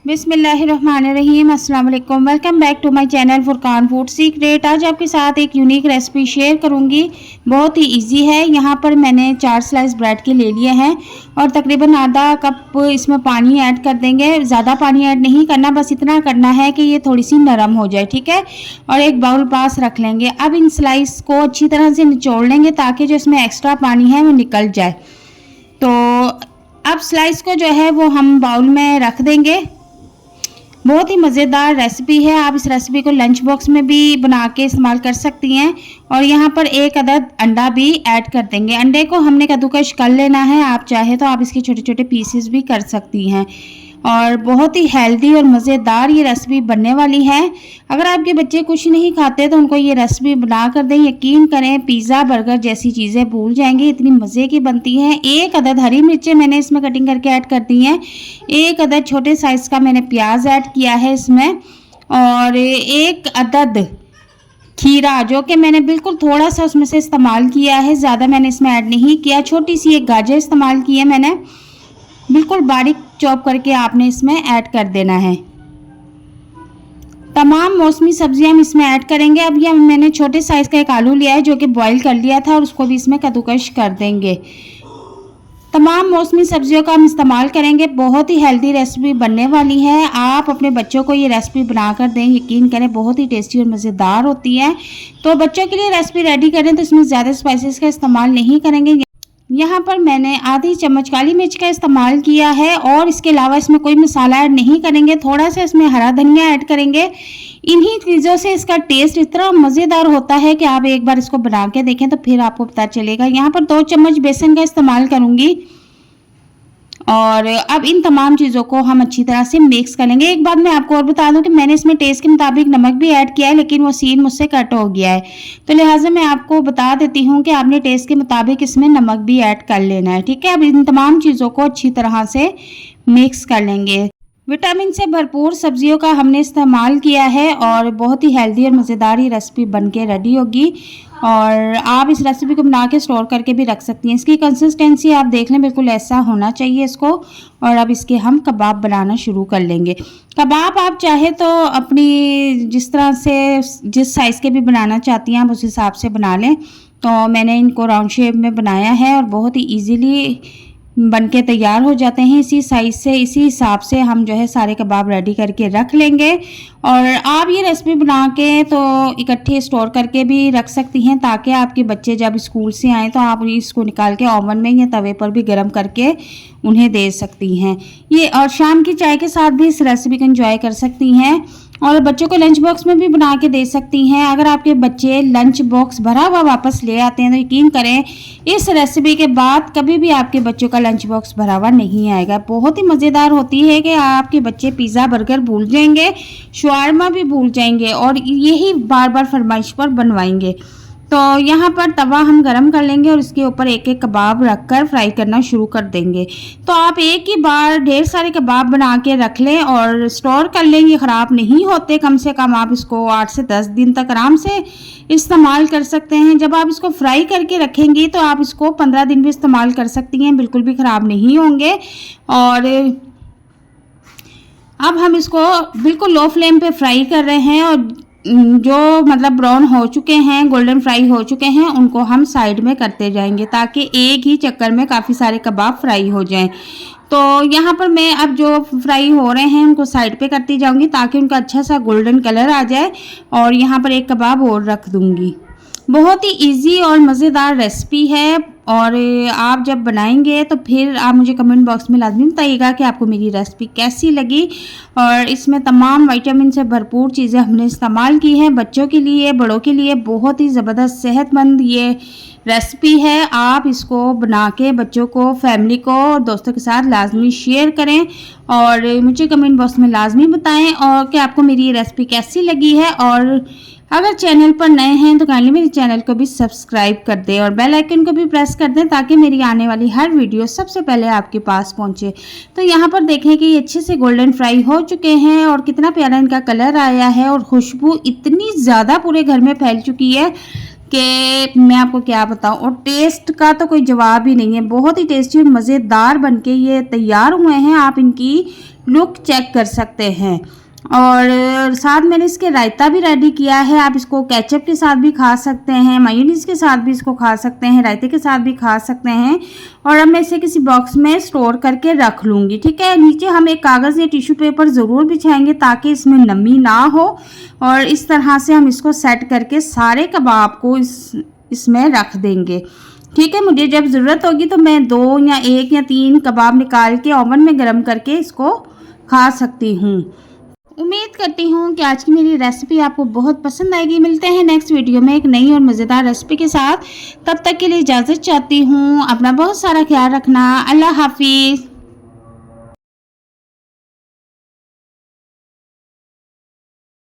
बिस्मिल्लाहिर्रहमानिर्रहीम। अस्सलाम वालेकुम। Welcome back to my channel Furqan food secret. आज आपके साथ एक यूनिक रेसिपी शेयर करूंगी। बहुत ही इजी है। यहाँ पर मैंने 4 स्लाइस ब्रेड के ले लिए हैं और तकरीबन आधा कप इसमें पानी ऐड कर देंगे। ज़्यादा पानी ऐड नहीं करना, बस इतना करना है कि ये थोड़ी सी नरम हो जाए, ठीक है। और एक बाउल पास रख लेंगे। अब इन स्लाइस को अच्छी तरह से निचोड़ लेंगे ताकि जो इसमें एक्स्ट्रा पानी है वो निकल जाए। तो अब स्लाइस को जो है वो हम बाउल में रख देंगे। बहुत ही मज़ेदार रेसिपी है। आप इस रेसिपी को लंच बॉक्स में भी बना के इस्तेमाल कर सकती हैं। और यहाँ पर एक अदद अंडा भी ऐड कर देंगे। अंडे को हमने कद्दूकश कर लेना है। आप चाहे तो आप इसके छोटे छोटे पीसेस भी कर सकती हैं। और बहुत ही हेल्दी और मज़ेदार ये रेसिपी बनने वाली है। अगर आपके बच्चे कुछ नहीं खाते तो उनको ये रेसिपी बना कर दें। यकीन करें पिज़्ज़ा बर्गर जैसी चीज़ें भूल जाएंगे, इतनी मज़े की बनती हैं। एक अदद हरी मिर्चें मैंने इसमें कटिंग करके ऐड कर दी हैं। एक अदद छोटे साइज़ का मैंने प्याज ऐड किया है इसमें। और एक अदद खीरा जो कि मैंने बिल्कुल थोड़ा सा उसमें से इस्तेमाल किया है, ज़्यादा मैंने इसमें ऐड नहीं किया। छोटी सी एक गाजर इस्तेमाल की है मैंने, बिल्कुल बारीक चॉप करके आपने इसमें ऐड कर देना है। तमाम मौसमी सब्जियां हम इसमें ऐड करेंगे। अब ये मैंने छोटे साइज़ का एक आलू लिया है जो कि बॉईल कर लिया था और उसको भी इसमें कद्दूकश कर देंगे। तमाम मौसमी सब्जियों का हम इस्तेमाल करेंगे। बहुत ही हेल्दी रेसिपी बनने वाली है। आप अपने बच्चों को ये रेसिपी बना कर दें, यकीन करें बहुत ही टेस्टी और मज़ेदार होती है। तो बच्चों के लिए रेसिपी रेडी करें तो इसमें ज़्यादा स्पाइसेस का इस्तेमाल नहीं करेंगे। यहाँ पर मैंने आधी चम्मच काली मिर्च का इस्तेमाल किया है और इसके अलावा इसमें कोई मसाला ऐड नहीं करेंगे। थोड़ा सा इसमें हरा धनिया ऐड करेंगे। इन्हीं चीज़ों से इसका टेस्ट इतना मज़ेदार होता है कि आप एक बार इसको बना के देखें तो फिर आपको पता चलेगा। यहाँ पर 2 चम्मच बेसन का इस्तेमाल करूँगी। और अब इन तमाम चीज़ों को हम अच्छी तरह से मिक्स कर लेंगे। एक बात मैं आपको और बता दूं कि मैंने इसमें टेस्ट के मुताबिक नमक भी ऐड किया है, लेकिन वो सीन मुझसे कट हो गया है, तो लिहाजा मैं आपको बता देती हूं कि आपने टेस्ट के मुताबिक इसमें नमक भी ऐड कर लेना है, ठीक है। अब इन तमाम चीज़ों को अच्छी तरह से मिक्स कर लेंगे। विटामिन से भरपूर सब्जियों का हमने इस्तेमाल किया है और बहुत ही हेल्दी और मज़ेदार ये रेसिपी बनके रेडी होगी। और आप इस रेसिपी को बना के स्टोर करके भी रख सकती हैं। इसकी कंसिस्टेंसी आप देख लें, बिल्कुल ऐसा होना चाहिए इसको। और अब इसके हम कबाब बनाना शुरू कर लेंगे। कबाब आप चाहे तो अपनी जिस तरह से जिस साइज़ के भी बनाना चाहती हैं आप उस हिसाब से बना लें। तो मैंने इनको राउंड शेप में बनाया है और बहुत ही ईजीली बनके तैयार हो जाते हैं। इसी साइज़ से इसी हिसाब से हम जो है सारे कबाब रेडी करके रख लेंगे। और आप ये रेसिपी बना के तो इकट्ठे स्टोर करके भी रख सकती हैं ताकि आपके बच्चे जब स्कूल से आएँ तो आप इसको निकाल के ओवन में या तवे पर भी गर्म करके उन्हें दे सकती हैं ये। और शाम की चाय के साथ भी इस रेसिपी को एंजॉय कर सकती हैं और बच्चों को लंच बॉक्स में भी बना के दे सकती हैं। अगर आपके बच्चे लंच बॉक्स भरा हुआ वापस ले आते हैं तो यकीन करें इस रेसिपी के बाद कभी भी आपके बच्चों का लंच बॉक्स भरा हुआ नहीं आएगा। बहुत ही मज़ेदार होती है कि आपके बच्चे पिज़्ज़ा बर्गर भूल जाएंगे, शवारमा भी भूल जाएंगे और यही बार बार फरमाइश पर बनवाएंगे। तो यहाँ पर तवा हम गरम कर लेंगे और इसके ऊपर एक एक कबाब रखकर फ्राई करना शुरू कर देंगे। तो आप एक ही बार ढेर सारे कबाब बना के रख लें और स्टोर कर लें, ये ख़राब नहीं होते। कम से कम आप इसको 8 से 10 दिन तक आराम से इस्तेमाल कर सकते हैं। जब आप इसको फ्राई करके रखेंगी तो आप इसको 15 दिन भी इस्तेमाल कर सकती हैं, बिल्कुल भी ख़राब नहीं होंगे। और अब हम इसको बिल्कुल लो फ्लेम पे फ्राई कर रहे हैं और जो मतलब ब्राउन हो चुके हैं, गोल्डन फ्राई हो चुके हैं, उनको हम साइड में करते जाएंगे ताकि एक ही चक्कर में काफ़ी सारे कबाब फ्राई हो जाएं। तो यहाँ पर मैं अब जो फ्राई हो रहे हैं उनको साइड पे करती जाऊंगी ताकि उनका अच्छा सा गोल्डन कलर आ जाए। और यहाँ पर एक कबाब और रख दूंगी। बहुत ही इजी और मज़ेदार रेसिपी है और आप जब बनाएंगे तो फिर आप मुझे कमेंट बॉक्स में लाजमी बताइएगा कि आपको मेरी रेसिपी कैसी लगी। और इसमें तमाम विटामिन से भरपूर चीज़ें हमने इस्तेमाल की हैं। बच्चों के लिए, बड़ों के लिए बहुत ही ज़बरदस्त सेहतमंद ये रेसिपी है। आप इसको बना के बच्चों को, फैमिली को और दोस्तों के साथ लाजमी शेयर करें और मुझे कमेंट बॉक्स में लाजमी बताएं और कि आपको मेरी ये रेसिपी कैसी लगी है। और अगर चैनल पर नए हैं तो काइंडली मेरे चैनल को भी सब्सक्राइब कर दें और बेल आइकन को भी प्रेस कर दें ताकि मेरी आने वाली हर वीडियो सबसे पहले आपके पास पहुंचे। तो यहाँ पर देखें कि ये अच्छे से गोल्डन फ्राई हो चुके हैं और कितना प्यारा इनका कलर आया है और खुशबू इतनी ज़्यादा पूरे घर में फैल चुकी है कि मैं आपको क्या बताऊं। और टेस्ट का तो कोई जवाब ही नहीं है। बहुत ही टेस्टी और मज़ेदार बनके ये तैयार हुए हैं। आप इनकी लुक चेक कर सकते हैं। और साथ मैंने इसके रायता भी रेडी किया है। आप इसको केचप के साथ भी खा सकते हैं, मेयोनीज के साथ भी इसको खा सकते हैं, रायते के साथ भी खा सकते हैं। और अब मैं इसे किसी बॉक्स में स्टोर करके रख लूँगी। ठीक है, नीचे हम एक कागज़ या टिश्यू पेपर ज़रूर बिछाएंगे ताकि इसमें नमी ना हो। और इस तरह से हम इसको सेट करके सारे कबाब को इसमें रख देंगे। ठीक है, मुझे जब ज़रूरत होगी तो मैं 2 या 1 या 3 कबाब निकाल के ओवन में गर्म करके इसको खा सकती हूँ। उम्मीद करती हूँ कि आज की मेरी रेसिपी आपको बहुत पसंद आएगी। मिलते हैं नेक्स्ट वीडियो में एक नई और मज़ेदार रेसिपी के साथ। तब तक के लिए इजाज़त चाहती हूँ। अपना बहुत सारा ख्याल रखना। अल्लाह हाफिज़।